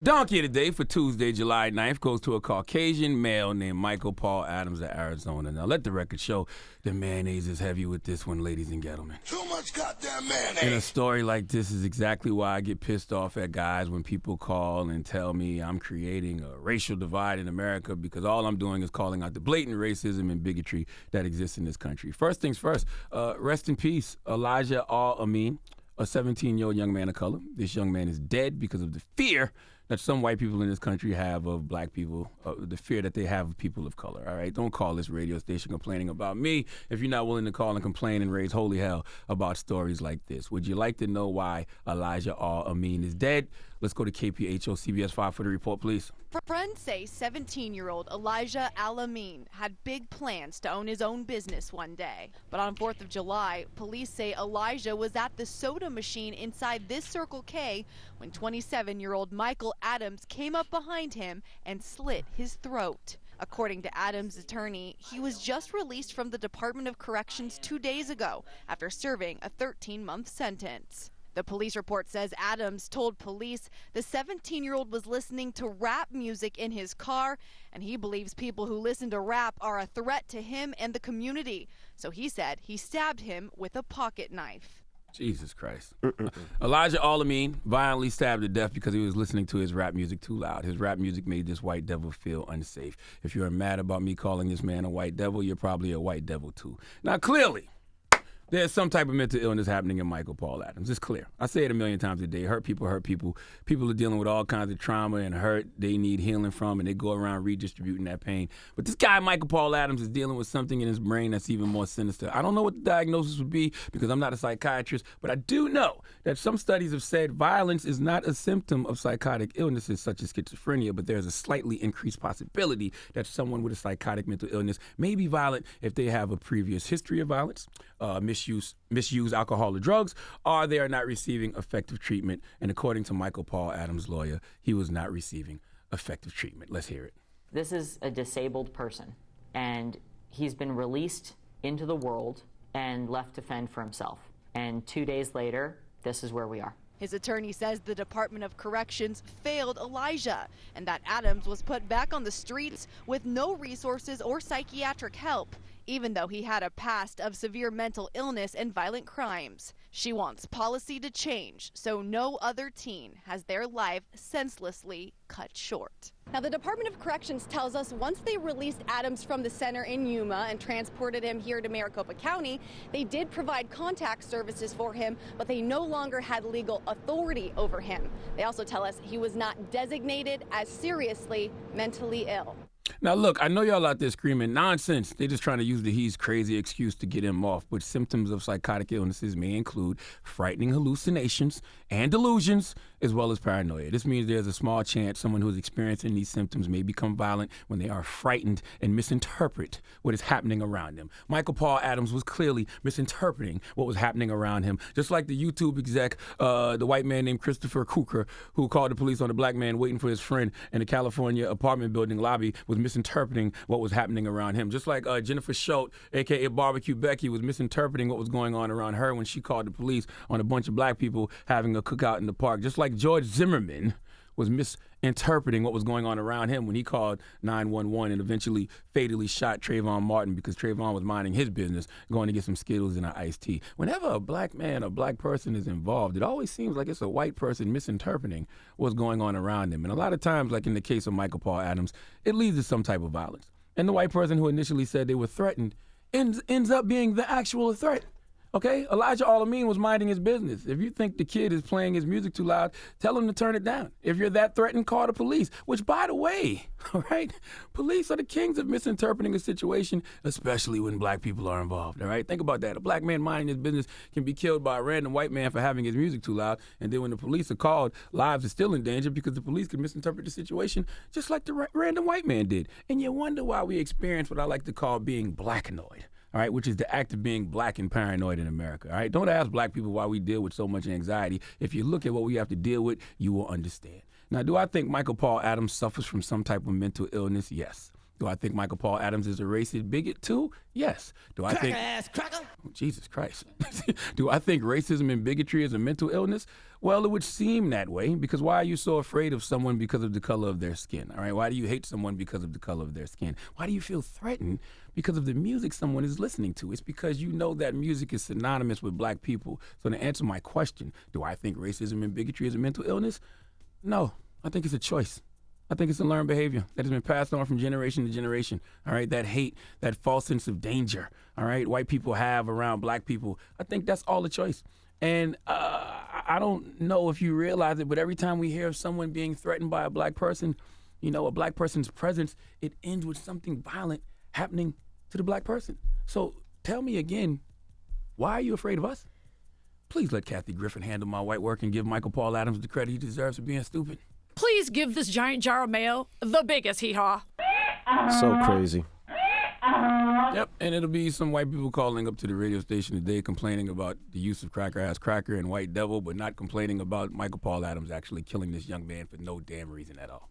Donkey of the day for Tuesday, July 9th goes to a Caucasian male named Michael Paul Adams of Arizona. Now, let the record show the mayonnaise is heavy with this one, ladies and gentlemen. Too much goddamn mayonnaise. And a story like this is exactly why I get pissed off at guys when people call and tell me I'm creating a racial divide in America, because all I'm doing is calling out the blatant racism and bigotry that exists in this country. First things first, rest in peace, Elijah Al-Amin, a 17-year-old young man of color. This young man is dead because of the fear that some white people in this country have of black people, the fear that they have of people of color, all right? Don't call this radio station complaining about me if you're not willing to call and complain and raise holy hell about stories like this. Would you like to know why Elijah Al-Amin is dead? Let's go to KPHO CBS 5 for the report, please. Friends say 17-year-old Elijah Al-Amin had big plans to own his own business one day. But on 4th of July, police say Elijah was at the soda machine inside this Circle K when 27-year-old Michael Adams came up behind him and slit his throat. According to Adams' attorney, he was just released from the Department of Corrections 2 days ago after serving a 13-month sentence. The police report says Adams told police the 17-year-old was listening to rap music in his car, and he believes people who listen to rap are a threat to him and the community. So he said he stabbed him with a pocket knife. Jesus Christ. Elijah Al-Amin violently stabbed to death because he was listening to his rap music too loud. His rap music made this white devil feel unsafe. If you're mad about me calling this man a white devil, you're probably a white devil too. Now, clearly, there's some type of mental illness happening in Michael Paul Adams. It's clear. I say it a million times a day. Hurt people hurt people. People are dealing with all kinds of trauma and hurt they need healing from, and they go around redistributing that pain. But this guy, Michael Paul Adams, is dealing with something in his brain that's even more sinister. I don't know what the diagnosis would be because I'm not a psychiatrist, but I do know that some studies have said violence is not a symptom of psychotic illnesses such as schizophrenia, but there's a slightly increased possibility that someone with a psychotic mental illness may be violent if they have a previous history of violence, misuse alcohol or drugs, or they are not receiving effective treatment. And according to Michael Paul Adams' lawyer, he was not receiving effective treatment. Let's hear it. This is a disabled person, and he's been released into the world and left to fend for himself. And 2 days later, this is where we are. His attorney says the Department of Corrections failed Elijah and that Adams was put back on the streets with no resources or psychiatric help, even though he had a past of severe mental illness and violent crimes. She wants policy to change so no other teen has their life senselessly cut short. Now, the Department of Corrections tells us once they released Adams from the center in Yuma and transported him here to Maricopa County, they did provide contact services for him, but they no longer had legal authority over him. They also tell us he was not designated as seriously mentally ill. Now, look, I know y'all out there screaming nonsense. They're just trying to use the he's crazy excuse to get him off. But symptoms of psychotic illnesses may include frightening hallucinations and delusions, as well as paranoia. This means there's a small chance someone who's experiencing these symptoms may become violent when they are frightened and misinterpret what is happening around them. Michael Paul Adams was clearly misinterpreting what was happening around him, just like the YouTube exec, the white man named Christopher Cooker, who called the police on a black man waiting for his friend in the California apartment building lobby, was misinterpreting what was happening around him. Just like Jennifer Schultz, a.k.a. Barbecue Becky, was misinterpreting what was going on around her when she called the police on a bunch of black people having a cookout in the park. Just like George Zimmerman was misinterpreting what was going on around him when he called 911 and eventually fatally shot Trayvon Martin because Trayvon was minding his business, going to get some Skittles and an iced tea. Whenever a black man, a black person is involved, it always seems like it's a white person misinterpreting what's going on around them. And a lot of times, like in the case of Michael Paul Adams, it leads to some type of violence. And the white person who initially said they were threatened ends up being the actual threat. Okay, Elijah Al-Amin was minding his business. If you think the kid is playing his music too loud, tell him to turn it down. If you're that threatened, call the police. Which, by the way, all right, police are the kings of misinterpreting a situation, especially when black people are involved, all right? Think about that. A black man minding his business can be killed by a random white man for having his music too loud, and then when the police are called, lives are still in danger because the police can misinterpret the situation just like the random white man did. And you wonder why we experience what I like to call being blackanoid. All right, which is the act of being black and paranoid in America. All right, don't ask black people why we deal with so much anxiety. If you look at what we have to deal with, you will understand. Now, do I think Michael Paul Adams suffers from some type of mental illness? Yes. Do I think Michael Paul Adams is a racist bigot too? Yes. Do I think Cracker. Oh, Jesus Christ. Do I think racism and bigotry is a mental illness? Well, it would seem that way, because why are you so afraid of someone because of the color of their skin? All right? Why do you hate someone because of the color of their skin? Why do you feel threatened because of the music someone is listening to? It's because you know that music is synonymous with black people. So to answer my question, do I think racism and bigotry is a mental illness? No, I think it's a choice. I think it's a learned behavior that has been passed on from generation to generation. All right, that hate, that false sense of danger, all right, white people have around black people. I think that's all a choice. And I don't know if you realize it, but every time we hear of someone being threatened by a black person, you know, a black person's presence, it ends with something violent happening to the black person. So tell me again, why are you afraid of us? Please let Kathy Griffin handle my white work and give Michael Paul Adams the credit he deserves for being stupid. Please give this giant jar of mayo the biggest hee-haw. So crazy. Yep, and it'll be some white people calling up to the radio station today complaining about the use of cracker ass cracker and white devil, but not complaining about Michael Paul Adams actually killing this young man for no damn reason at all.